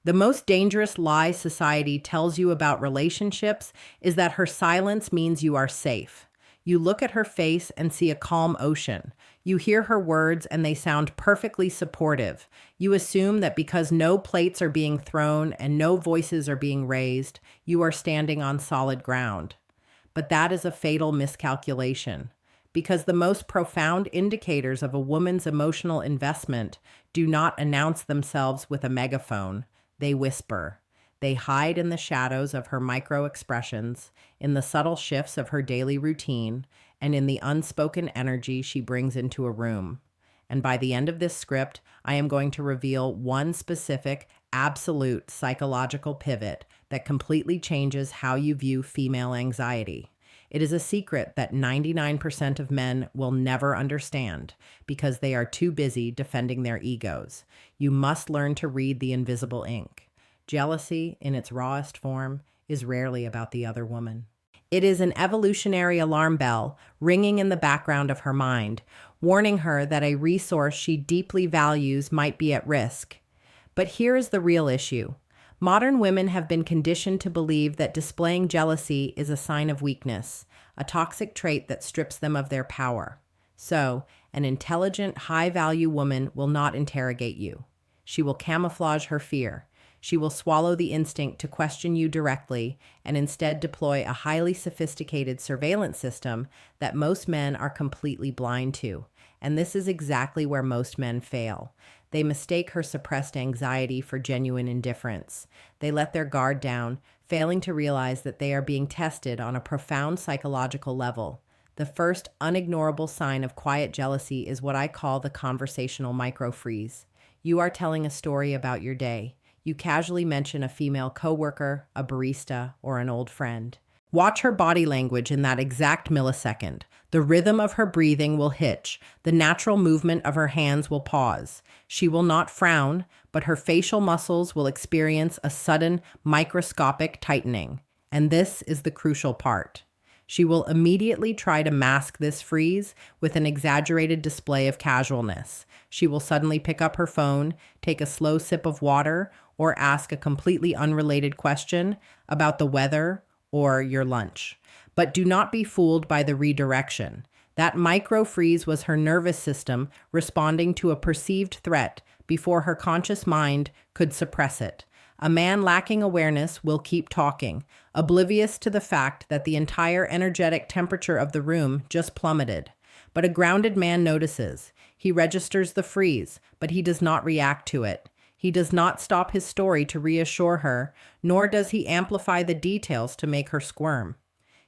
The most dangerous lie society tells you about relationships is that her silence means you are safe. You look at her face and see a calm ocean. You hear her words and they sound perfectly supportive. You assume that because no plates are being thrown and no voices are being raised, you are standing on solid ground. But that is a fatal miscalculation, because the most profound indicators of a woman's emotional investment do not announce themselves with a megaphone. They whisper. They hide in the shadows of her micro expressions, in the subtle shifts of her daily routine, and in the unspoken energy she brings into a room. And by the end of this script, I am going to reveal one specific, absolute psychological pivot that completely changes how you view female anxiety. It is a secret that 99% of men will never understand because they are too busy defending their egos. You must learn to read the invisible ink. Jealousy, in its rawest form, is rarely about the other woman. It is an evolutionary alarm bell ringing in the background of her mind, warning her that a resource she deeply values might be at risk. But here is the real issue. Modern women have been conditioned to believe that displaying jealousy is a sign of weakness, a toxic trait that strips them of their power. So, an intelligent, high-value woman will not interrogate you. She will camouflage her fear. She will swallow the instinct to question you directly and instead deploy a highly sophisticated surveillance system that most men are completely blind to. And this is exactly where most men fail. They mistake her suppressed anxiety for genuine indifference. They let their guard down, failing to realize that they are being tested on a profound psychological level. The first unignorable sign of quiet jealousy is what I call the conversational micro-freeze. You are telling a story about your day. You casually mention a female coworker, a barista, or an old friend. Watch her body language in that exact millisecond. The rhythm of her breathing will hitch. The natural movement of her hands will pause. She will not frown, but her facial muscles will experience a sudden microscopic tightening. And this is the crucial part. She will immediately try to mask this freeze with an exaggerated display of casualness. She will suddenly pick up her phone, take a slow sip of water, or ask a completely unrelated question about the weather or your lunch. But do not be fooled by the redirection. That micro freeze was her nervous system responding to a perceived threat before her conscious mind could suppress it. A man lacking awareness will keep talking, oblivious to the fact that the entire energetic temperature of the room just plummeted. But a grounded man notices. He registers the freeze, but he does not react to it. He does not stop his story to reassure her, nor does he amplify the details to make her squirm.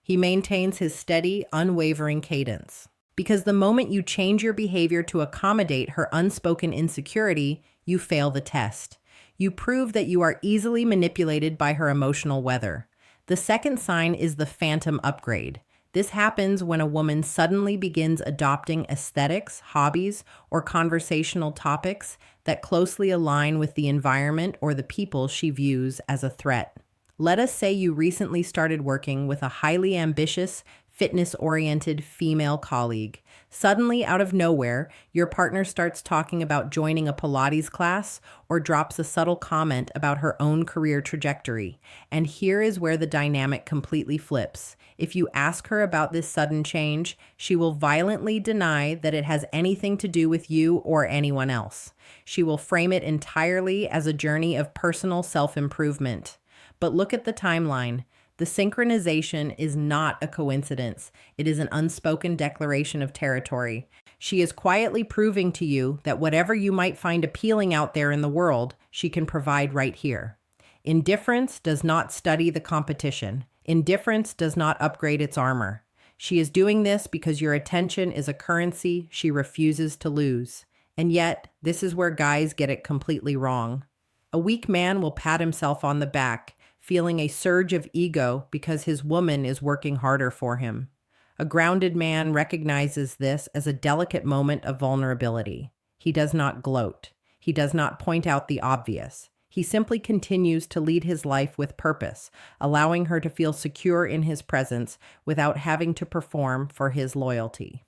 He maintains his steady, unwavering cadence. Because the moment you change your behavior to accommodate her unspoken insecurity, you fail the test. You prove that you are easily manipulated by her emotional weather. The second sign is the phantom upgrade. This happens when a woman suddenly begins adopting aesthetics, hobbies, or conversational topics that closely align with the environment or the people she views as a threat. Let us say you recently started working with a highly ambitious, fitness-oriented female colleague. Suddenly, out of nowhere, your partner starts talking about joining a Pilates class or drops a subtle comment about her own career trajectory. And here is where the dynamic completely flips. If you ask her about this sudden change, she will violently deny that it has anything to do with you or anyone else. She will frame it entirely as a journey of personal self-improvement. But look at the timeline. The synchronization is not a coincidence. It is an unspoken declaration of territory. She is quietly proving to you that whatever you might find appealing out there in the world, she can provide right here. Indifference does not study the competition. Indifference does not upgrade its armor. She is doing this because your attention is a currency she refuses to lose. And yet, this is where guys get it completely wrong. A weak man will pat himself on the back, feeling a surge of ego because his woman is working harder for him. A grounded man recognizes this as a delicate moment of vulnerability. He does not gloat. He does not point out the obvious. He simply continues to lead his life with purpose, allowing her to feel secure in his presence without having to perform for his loyalty.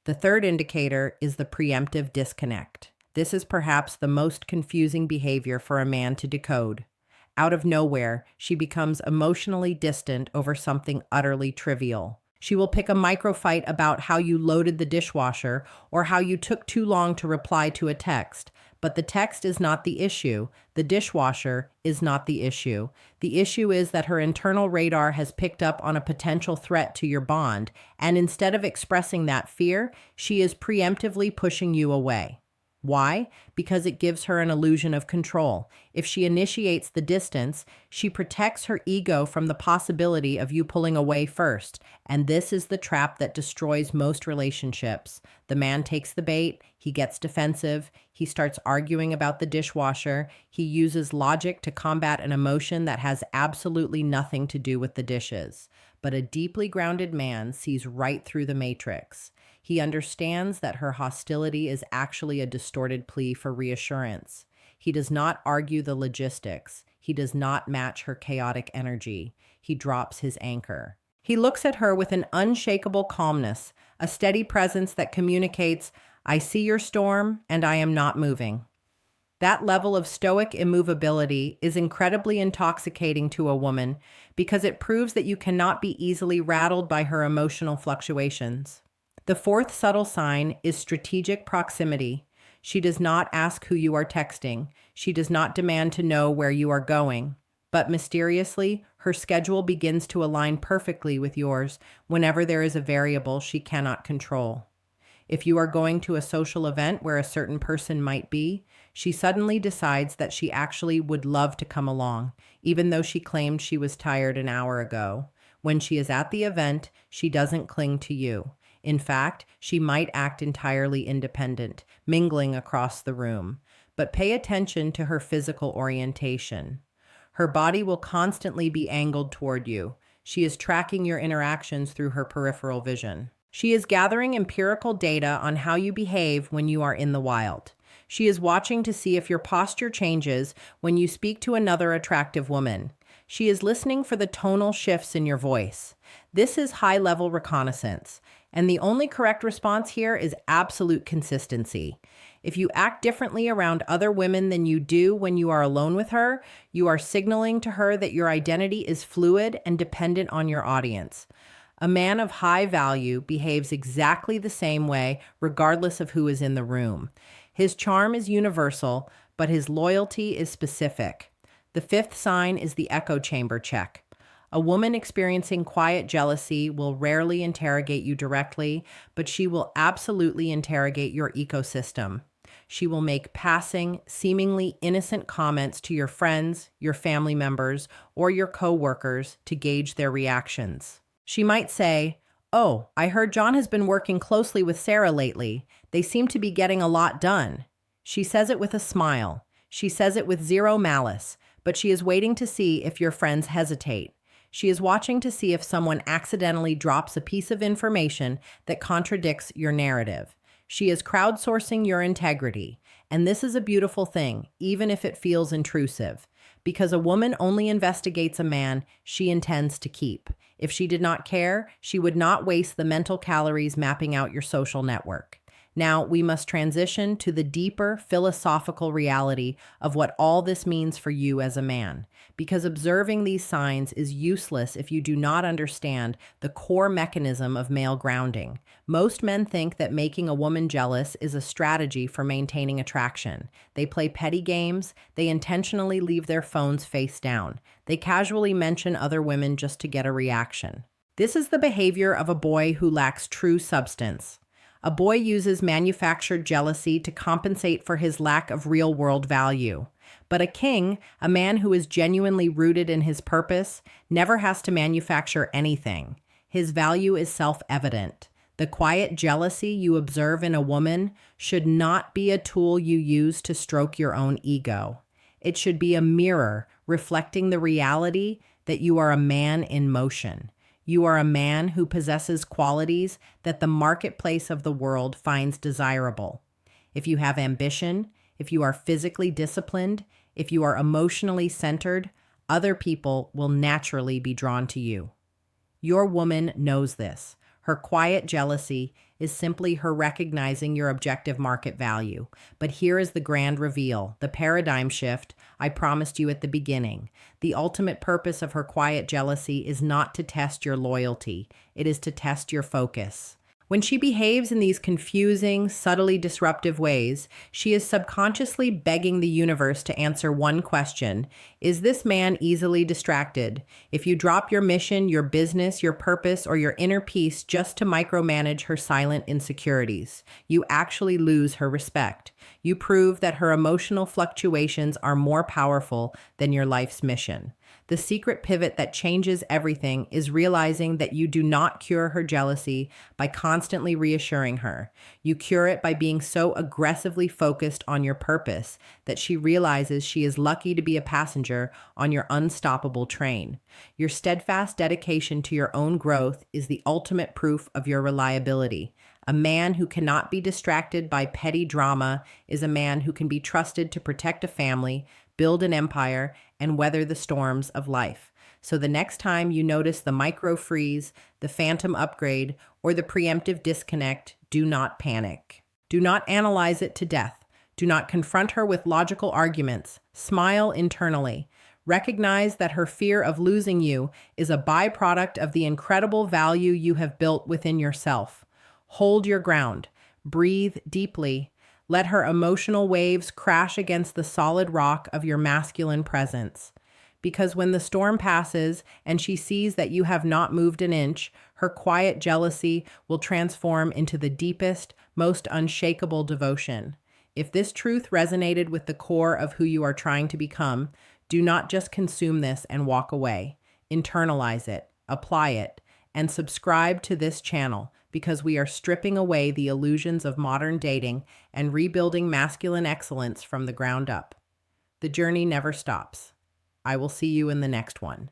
The third indicator is the preemptive disconnect. This is perhaps the most confusing behavior for a man to decode. Out of nowhere, she becomes emotionally distant over something utterly trivial. She will pick a microfight about how you loaded the dishwasher or how you took too long to reply to a text. But the text is not the issue. The dishwasher is not the issue. The issue is that her internal radar has picked up on a potential threat to your bond, and instead of expressing that fear, she is preemptively pushing you away. Why? Because it gives her an illusion of control. If she initiates the distance, she protects her ego from the possibility of you pulling away first. And this is the trap that destroys most relationships. The man takes the bait, he gets defensive, he starts arguing about the dishwasher, he uses logic to combat an emotion that has absolutely nothing to do with the dishes. But a deeply grounded man sees right through the matrix. He understands that her hostility is actually a distorted plea for reassurance. He does not argue the logistics. He does not match her chaotic energy. He drops his anchor. He looks at her with an unshakable calmness, a steady presence that communicates, "I see your storm, and I am not moving." That level of stoic immovability is incredibly intoxicating to a woman because it proves that you cannot be easily rattled by her emotional fluctuations. The fourth subtle sign is strategic proximity. She does not ask who you are texting. She does not demand to know where you are going. But mysteriously, her schedule begins to align perfectly with yours whenever there is a variable she cannot control. If you are going to a social event where a certain person might be, she suddenly decides that she actually would love to come along, even though she claimed she was tired an hour ago. When she is at the event, she doesn't cling to you. In fact, she might act entirely independent, mingling across the room. But pay attention to her physical orientation. Her body will constantly be angled toward you. She is tracking your interactions through her peripheral vision. She is gathering empirical data on how you behave when you are in the wild. She is watching to see if your posture changes when you speak to another attractive woman. She is listening for the tonal shifts in your voice. This is high-level reconnaissance, and the only correct response here is absolute consistency. If you act differently around other women than you do when you are alone with her, you are signaling to her that your identity is fluid and dependent on your audience. A man of high value behaves exactly the same way, regardless of who is in the room. His charm is universal, but his loyalty is specific. The fifth sign is the echo chamber check. A woman experiencing quiet jealousy will rarely interrogate you directly, but she will absolutely interrogate your ecosystem. She will make passing, seemingly innocent comments to your friends, your family members, or your coworkers to gauge their reactions. She might say, "Oh, I heard John has been working closely with Sarah lately. They seem to be getting a lot done." She says it with a smile. She says it with zero malice, but she is waiting to see if your friends hesitate. She is watching to see if someone accidentally drops a piece of information that contradicts your narrative. She is crowdsourcing your integrity, and this is a beautiful thing, even if it feels intrusive, because a woman only investigates a man she intends to keep. If she did not care, she would not waste the mental calories mapping out your social network. Now, we must transition to the deeper philosophical reality of what all this means for you as a man, because observing these signs is useless if you do not understand the core mechanism of male grounding. Most men think that making a woman jealous is a strategy for maintaining attraction. They play petty games, they intentionally leave their phones face down, they casually mention other women just to get a reaction. This is the behavior of a boy who lacks true substance. A boy uses manufactured jealousy to compensate for his lack of real-world value. But a king, a man who is genuinely rooted in his purpose, never has to manufacture anything. His value is self-evident. The quiet jealousy you observe in a woman should not be a tool you use to stroke your own ego. It should be a mirror reflecting the reality that you are a man in motion. You are a man who possesses qualities that the marketplace of the world finds desirable. If you have ambition, if you are physically disciplined, if you are emotionally centered, other people will naturally be drawn to you. Your woman knows this. Her quiet jealousy is simply her recognizing your objective market value. But here is the grand reveal, the paradigm shift I promised you at the beginning. The ultimate purpose of her quiet jealousy is not to test your loyalty, it is to test your focus. When she behaves in these confusing, subtly disruptive ways, she is subconsciously begging the universe to answer one question: is this man easily distracted? If you drop your mission, your business, your purpose, or your inner peace just to micromanage her silent insecurities, you actually lose her respect. You prove that her emotional fluctuations are more powerful than your life's mission. The secret pivot that changes everything is realizing that you do not cure her jealousy by constantly reassuring her. You cure it by being so aggressively focused on your purpose that she realizes she is lucky to be a passenger on your unstoppable train. Your steadfast dedication to your own growth is the ultimate proof of your reliability. A man who cannot be distracted by petty drama is a man who can be trusted to protect a family, build an empire, and weather the storms of life. So the next time you notice the micro freeze, the phantom upgrade, or the preemptive disconnect, do not panic. Do not analyze it to death. Do not confront her with logical arguments. Smile internally. Recognize that her fear of losing you is a byproduct of the incredible value you have built within yourself. Hold your ground. Breathe deeply. Let her emotional waves crash against the solid rock of your masculine presence. Because when the storm passes and she sees that you have not moved an inch, her quiet jealousy will transform into the deepest, most unshakable devotion. If this truth resonated with the core of who you are trying to become, do not just consume this and walk away. Internalize it, apply it, and subscribe to this channel, because we are stripping away the illusions of modern dating and rebuilding masculine excellence from the ground up. The journey never stops. I will see you in the next one.